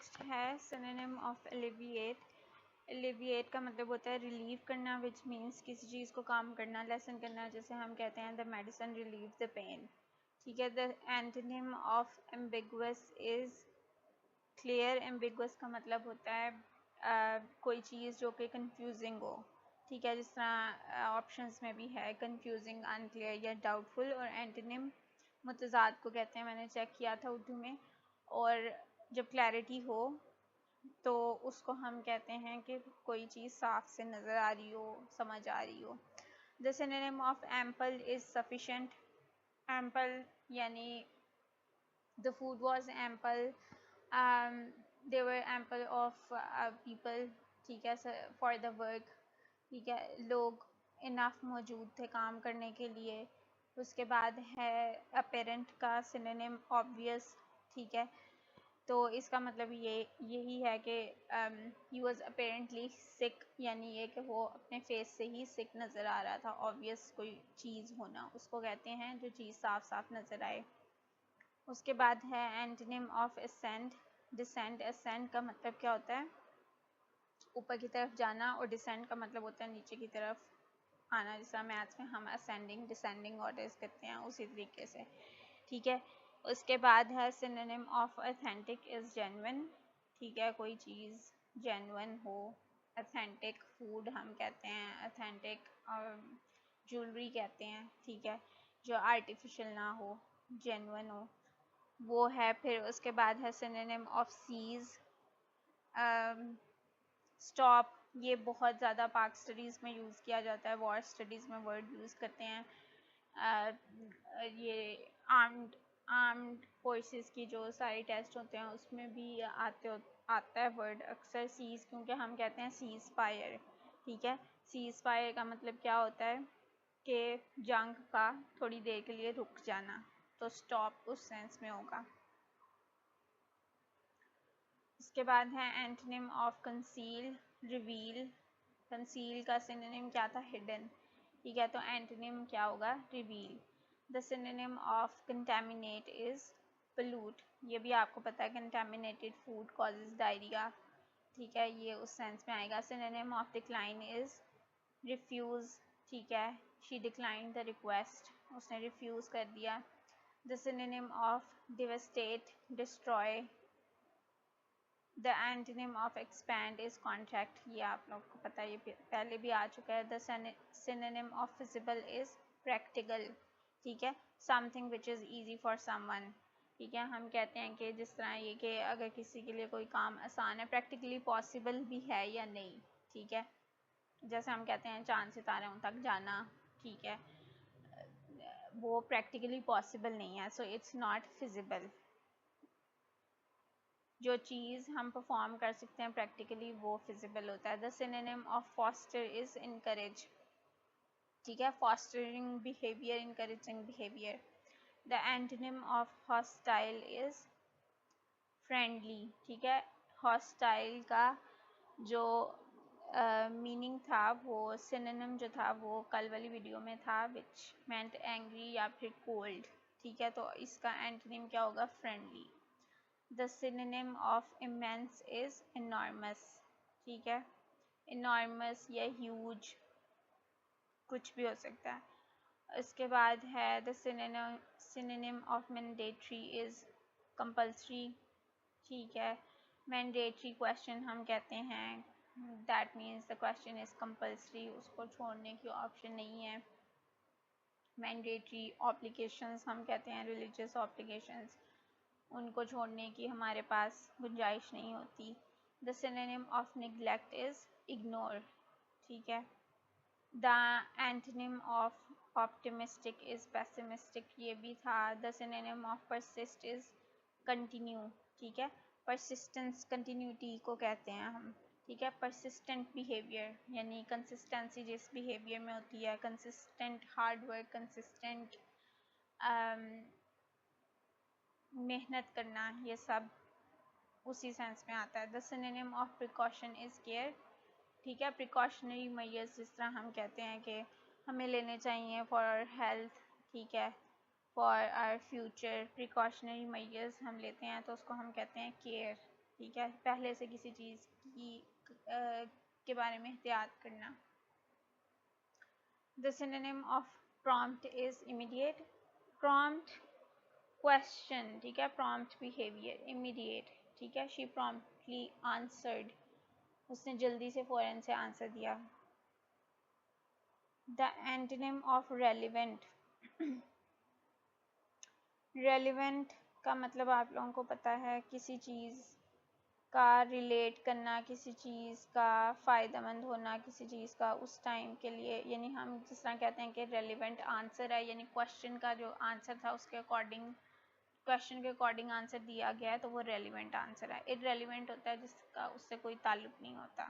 Next है synonym of alleviate. Alleviate का मतलब होता है रिलीव करना, विच मीन्स किसी चीज़ को काम करना, लेसन करना। जैसे हम कहते हैं the medicine relieve the pain. ठीक है। The antonym of ambiguous is clear. Ambiguous का मतलब होता है कोई चीज़ जो कि कंफ्यूजिंग हो। ठीक है, जिस तरह ऑप्शंस में भी है कंफ्यूजिंग, अनक्लियर या डाउटफुल। और एंटोनिम मुतज़ाद को कहते हैं, मैंने चेक किया था उर्दू में। और जब क्लैरिटी हो तो उसको हम कहते हैं कि कोई चीज़ साफ से नज़र आ रही हो, समझ आ रही हो। The synonym of ample is sufficient. Ample यानी the food was ample, they were ample of people. ठीक है, फॉर द वर्क। ठीक है, लोग इनफ मौजूद थे काम करने के लिए। उसके बाद है अपेरेंट का सिनोनिम ऑब्वियस। ठीक है, तो इसका मतलब यही है कि ही वॉज अपेरेंटली सिक, यानी ये कि वो अपने फेस से ही सिक नज़र आ रहा था। ऑब्वियस कोई चीज़ होना उसको कहते हैं जो चीज़ साफ साफ नज़र आए। उसके बाद है antonym of ascend, descend. Ascend का मतलब क्या होता है? ऊपर की तरफ जाना, और डिसेंड का मतलब होता है नीचे की तरफ आना। जैसा मैथ्स में हम असेंडिंग डिसेंडिंग ऑर्डर्स करते हैं, उसी तरीके से। ठीक है। उसके बाद है synonym of authentic is genuine. ठीक है, कोई चीज़ जेन्युइन हो। ऑथेंटिक फूड हम कहते हैं, ऑथेंटिक ज्वेलरी कहते हैं। ठीक है, जो आर्टिफिशियल ना हो, जेन्युइन हो, वो है। फिर उसके बाद है सिनोनिम ऑफ सीज, स्टॉप। ये बहुत ज़्यादा पाक स्टडीज़ में यूज़ किया जाता है, वॉर स्टडीज़ में वर्ड यूज़ करते हैं। ये आर्म्ड फोर्सेस की जो सारे टेस्ट होते हैं उसमें भी आता है वर्ड अक्सर सीज़, क्योंकि हम कहते हैं सीज़ फायर। ठीक है, सीज़ फायर का मतलब क्या होता है कि जंग का थोड़ी देर के लिए रुक जाना, तो स्टॉप उस सेंस में होगा। इसके बाद है antonym of conceal, reveal. Conceal का सिनोनिम क्या था? हिडन। ठीक है, तो एंटोनिम क्या होगा? Reveal. The synonym of contaminate is pollute. ये भी आपको पता है, कंटेमिनेटेड फूड कॉजेज डायरिया। ठीक है, ये उस सेंस में आएगा। Synonym of decline is refuse. ठीक है, शी डिक्लाइन द रिक्वेस्ट, उसने रिफ्यूज कर दिया। The synonym of devastate, destroy. The antonym of expand is contract. ये आप लोग को पता है, ये पहले भी आ चुका है। The synonym of feasible is practical. ठीक है, something which is easy for someone. ठीक है, हम कहते हैं कि जिस तरह ये कि अगर किसी के लिए कोई काम आसान है, प्रैक्टिकली पॉसिबल भी है या नहीं। ठीक है, जैसे हम कहते हैं चांद सितारों तक जाना। ठीक है, वो प्रैक्टिकली पॉसिबल नहीं है, सो इट्स नॉट फिजिबल। जो चीज़ हम परफॉर्म कर सकते हैं प्रैक्टिकली, वो फिजिबल होता है। The synonym of foster is encourage. ठीक है, fostering behaviour, encouraging behaviour. The antonym of hostile is friendly. ठीक है, हॉस्टाइल का जो मीनिंग था, वो सिनोनिम जो था वो कल वाली वीडियो में था, विच मेंट एंग्री या फिर कोल्ड। ठीक है, तो इसका एंटोनिम क्या होगा? Friendly. The synonym of immense is enormous. ठीक है, इनॉर्मस या ह्यूज कुछ भी हो सकता है। इसके बाद है the synonym of mandatory is compulsory. ठीक है, मैंडेटरी क्वेश्चन हम कहते हैं, that means the question is compulsory, उसको छोड़ने की ऑप्शन नहीं है। मैंडेटरी ऑब्लिगेशंस हम कहते हैं, रिलीजियस ऑब्लिगेशंस, उनको छोड़ने की हमारे पास गुंजाइश नहीं होती। The synonym of neglect is ignore. ठीक है, the antonym of optimistic is pessimistic, ये भी था। The synonym of persist is continue. ठीक है, परसिस्टेंस कंटिन्यूटी को कहते हैं हम। ठीक है, परसिस्टेंट बिहेवियर यानी कंसिस्टेंसी जिस बिहेवियर में होती है, कंसिस्टेंट हार्ड वर्क, कंसिस्टेंट मेहनत करना, ये सब उसी सेंस में आता है। The synonym of precaution is care. ठीक है, प्रिकॉशनरी मेजर्स जिस तरह हम कहते हैं कि हमें लेने चाहिए फॉर आवर हेल्थ। ठीक है, for our future, precautionary measures हम लेते हैं तो उसको हम कहते हैं केयर। ठीक है, पहले से किसी चीज़ की के बारे में एहतियात करना। The synonym of prompt is immediate. Prompt question, ठीक है, prompt behavior, immediate, ठीक है, she promptly answered, उसने जल्दी से फ़ौरन से आंसर दिया। The antonym of relevant. relevant का मतलब आप लोगों को पता है, किसी चीज़ का रिलेट करना, किसी चीज़ का फ़ायदेमंद होना, किसी चीज़ का उस टाइम के लिए, यानी हम जिस तरह कहते हैं कि रेलिवेंट आंसर है, यानी क्वेश्चन का जो आंसर था उसके अकॉर्डिंग, क्वेश्चन के अकॉर्डिंग आंसर दिया गया है तो वो रेलिवेंट आंसर है। इररेलिवेंट होता है जिसका उससे कोई ताल्लुक नहीं होता,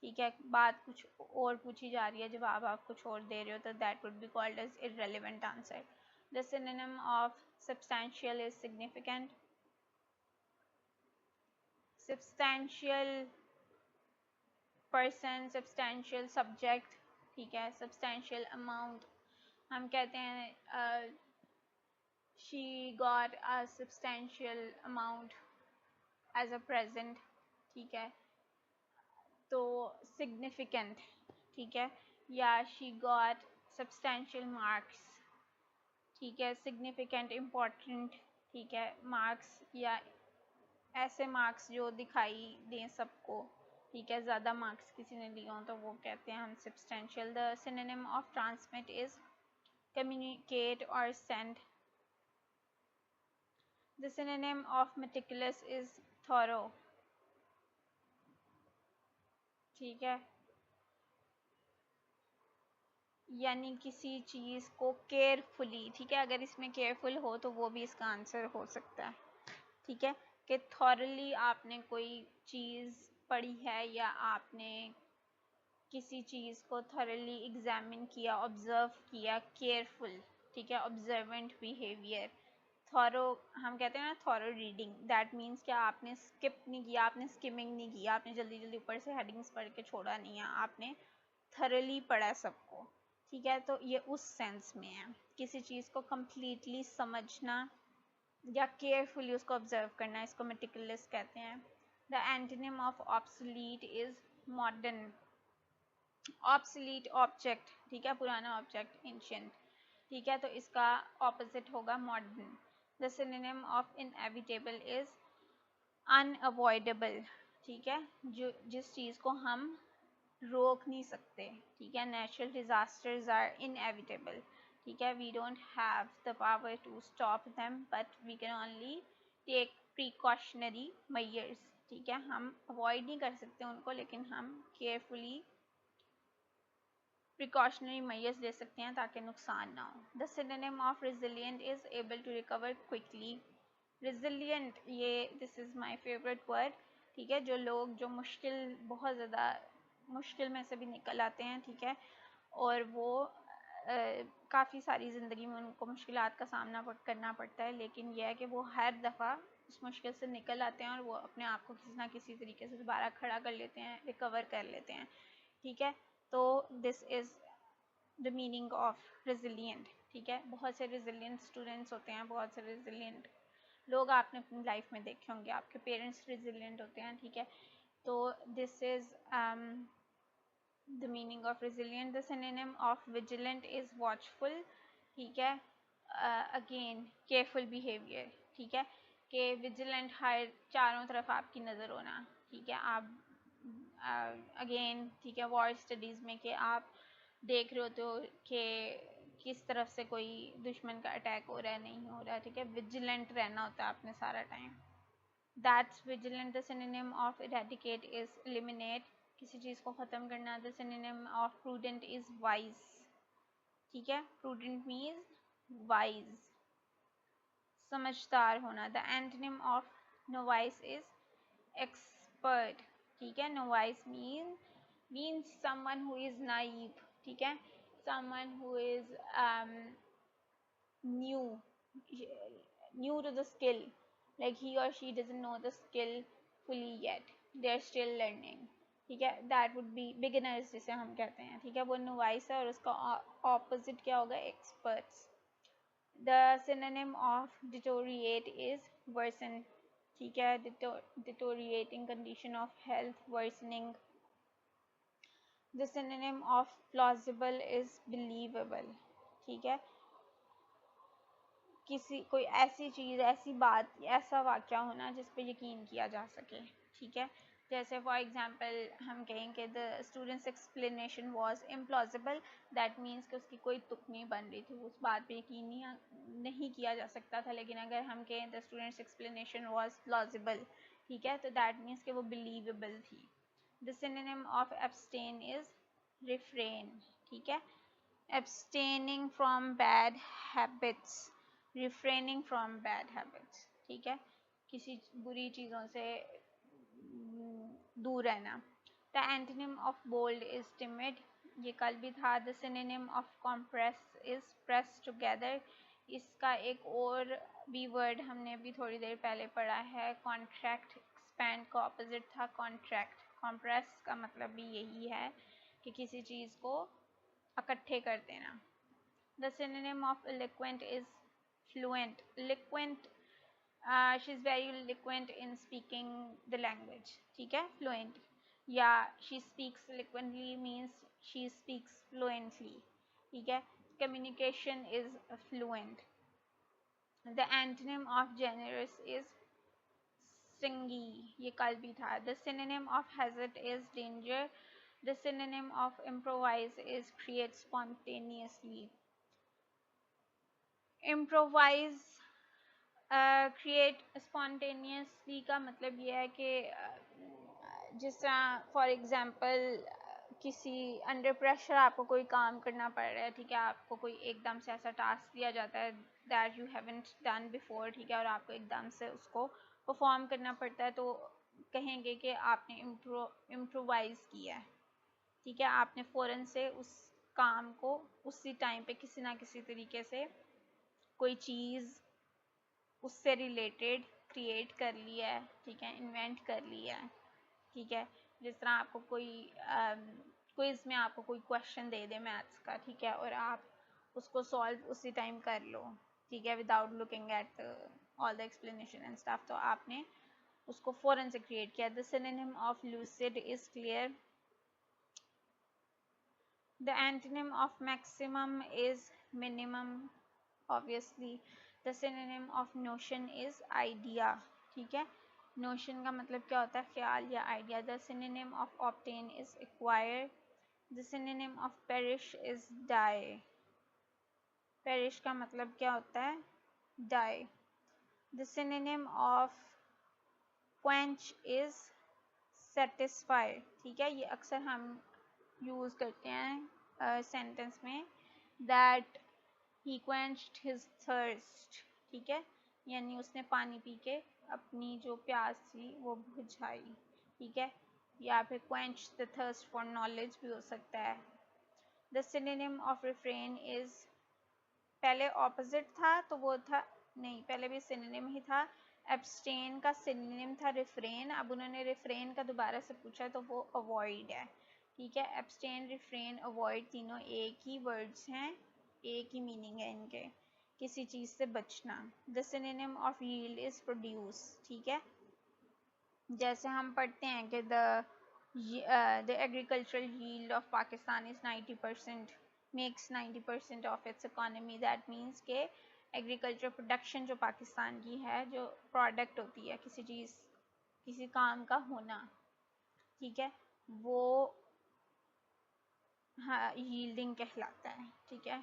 ठीक है, बात कुछ और पूछी जा रही है, जवाब आप कुछ और दे रहे हो, तो that would be called as irrelevant answer. The synonym of substantial is significant. Substantial person, substantial subject, ठीक है, सब्सटैंशियल अमाउंट, हम कहते हैं she got a substantial amount as a present, ठीक है, तो सिग्निफिकेंट, ठीक है, या शी गॉट सब्सटैंशियल मार्क्स, ठीक है, सिग्निफिकेंट, इम्पोर्टेंट, ठीक है, मार्क्स या ऐसे मार्क्स जो दिखाई दें सबको, ठीक है, ज़्यादा मार्क्स किसी ने लिए हों तो वो कहते हैं हम substantial. The synonym of transmit is communicate और send. The synonym of meticulous is thorough, ठीक है, यानी किसी चीज़ को केयरफुली, ठीक है, अगर इसमें केयरफुल हो तो वो भी इसका आंसर हो सकता है, ठीक है, कि थॉरली आपने कोई चीज़ पढ़ी है या आपने किसी चीज़ को थॉरली एग्जामिन किया, ऑब्जर्व किया, केयरफुल, ठीक है, ऑब्जर्वेंट बिहेवियर। थॉरो हम कहते हैं ना, थॉरो रीडिंग, दैट मीन्स कि आपने स्किप नहीं किया, आपने स्किमिंग नहीं किया, आपने जल्दी जल्दी ऊपर से हेडिंग्स पढ़ के छोड़ा नहीं है, आपने थरली पढ़ा सबको, ठीक है, तो ये उस सेंस में है, किसी चीज़ को कम्प्लीटली समझना या केयरफुली उसको ऑब्जर्व करना, इसको मेटिकुलस कहते हैं। The antonym of obsolete is modern. Obsolete object, ठीक है, पुराना ऑब्जेक्ट, एंशिएंट, ठीक है, तो इसका ऑपोजिट होगा modern. The synonym of inevitable is unavoidable, ठीक है, जो जिस चीज़ को हम रोक नहीं सकते, ठीक है, नेचुरल डिजास्टर्स आर इनएविटेबल, ठीक है, we don't have the power to stop them but we can only take precautionary measures, ठीक है, हम अवॉइड नहीं कर सकते उनको लेकिन हम केयरफुली प्रिकॉशनरी मेजर्स ले सकते हैं ताकि नुकसान ना हो। The synonym of resilient is able to recover quickly. Resilient, ये this is my favourite word, ठीक है, जो लोग जो मुश्किल, बहुत ज़्यादा मुश्किल में से भी निकल आते हैं, ठीक है, और वो काफ़ी सारी ज़िंदगी में उनको मुश्किलात का सामना करना पड़ता है, लेकिन यह है कि वो हर दफ़ा उस मुश्किल से निकल आते हैं और वो अपने आप को किसी ना किसी तरीके से दोबारा खड़ा कर लेते हैं, रिकवर कर लेते हैं, ठीक है, तो this is the meaning of resilient, ठीक है, बहुत से रेजिलिएंट स्टूडेंट्स होते हैं, बहुत से रेजिलिएंट लोग आपने अपनी लाइफ में देखे होंगे, आपके पेरेंट्स रेजिलिएंट होते हैं, ठीक है, तो this is the meaning of resilient. The synonym of vigilant is watchful, ठीक है, again careful behavior, ठीक है, कि vigilant हर चारों तरफ आपकी नज़र होना, ठीक है, आप अगेन, ठीक है, वॉर स्टडीज़ में कि आप देख रहे होते हो कि किस तरफ से कोई दुश्मन का अटैक हो रहा है, नहीं हो रहा है, ठीक है, विजिलेंट रहना होता है आपने सारा time. That's vigilant. The synonym of eradicate is eliminate, किसी चीज़ को ख़त्म करना। The synonym of prudent is wise, ठीक है, प्रूडेंट मीन्स वाइज, समझदार होना। The antonym of novice is expert, ठीक है, novice means someone who is naive, ठीक है, someone who is new new to the skill, like he or she doesn't know the skill fully yet, they're still learning, ठीक है, that would be beginners जिसे हम कहते हैं, ठीक है, वो novice है और उसका opposite क्या होगा, experts। the synonym of deteriorate is worsen, ठीक है, deteriorating condition of health, worsening. The synonym of plausible is believable. ठीक है, किसी कोई ऐसी चीज़, ऐसी बात, ऐसा वाक़या होना जिस पे यकीन किया जा सके। ठीक है, जैसे फॉर एग्जांपल हम कहें कि the students explanation was implausible, that means कि उसकी कोई तुक नहीं बन रही थी, उस बात पे यकीन नहीं किया जा सकता था। लेकिन अगर हम कहें the students explanation was plausible, ठीक है, तो दैट मीन्स कि वो बिलीवेबल थी। The synonym of abstain is refrain. ठीक है, abstaining from bad habits, refraining from bad habits। ठीक है, किसी बुरी चीज़ों से दूर रहना। The antonym of bold is timid, ये कल भी था। The synonym of compress is press together, इसका एक और भी वर्ड हमने अभी थोड़ी देर पहले पढ़ा है, contract। expand का opposite था contract। compress का मतलब भी यही है कि किसी चीज़ को इकट्ठे कर देना। The synonym of eloquent is fluent। eloquent, she is very eloquent in speaking the language। ठीक है, fluent या she speaks eloquently means she speaks fluently। ठीक है, communication is fluent। The antonym of generous is stingy, ये कल भी था। The synonym of hazard is danger। The synonym of improvise is create spontaneously। improvise, create spontaneously का मतलब ये है कि जिस तरह फॉर एग्जांपल किसी अंडर प्रेशर आपको कोई काम करना पड़ रहा है। ठीक है, आपको कोई एकदम से ऐसा टास्क दिया जाता है that you haven't done before. ठीक है, और आपको एकदम से उसको परफॉर्म करना पड़ता है, तो कहेंगे कि आपने इम्प्रोवाइज किया है। ठीक है, आपने फ़ौरन से उस काम को उसी टाइम पे किसी ना किसी तरीके से कोई चीज़ उससे रिलेटेड क्रिएट कर लिया है। ठीक है, इन्वेंट कर लिया है। ठीक है, जिस तरह आपको कोई क्विज में आपको कोई क्वेश्चन दे दे मैथ्स का, ठीक है, और आप उसको सॉल्व उसी टाइम कर लो। ठीक है, without looking at all the explanation and stuff, तो आपने उसको फ़ौरन से क्रिएट किया। The synonym of lucid is clear. The antonym of maximum is minimum, obviously। The synonym of notion is idea। ठीक है, notion का मतलब क्या होता है, ख्याल या idea। The synonym of obtain is acquire। The synonym of perish is die। perish का मतलब क्या होता है, die। The synonym of quench is satisfy। ठीक है, ये अक्सर हम यूज़ करते हैं सेंटेंस में, that he quenched his thirst। ठीक है, यानी उसने पानी पी के अपनी जो प्यास थी वो बुझाई। ठीक है, या फिर quench the thirst for knowledge भी हो सकता है। The synonym of refrain is, पहले ऑपोजिट था तो वो था, नहीं पहले भी सिनोनिम ही था। एब्सटेन का सिनोनिम था रिफ्रेन, अब उन्होंने रिफ्रेन का दोबारा से पूछा तो वो अवॉइड है। ठीक है, एब्सटेन, रिफ्रेन, अवॉइड तीनों एक ही वर्ड्स हैं, एक ही मीनिंग है इनके, किसी चीज़ से बचना। The synonym of yield is produce. ठीक है, जैसे हम पढ़ते हैं कि the agricultural yield of Pakistan is 90%, makes 90% of its economy. That means के एग्रीकल्चर प्रोडक्शन जो पाकिस्तान की है, जो प्रोडक्ट होती है किसी चीज़, किसी काम का होना, ठीक है, वो हाँ यील्डिंग कहलाता है। ठीक है,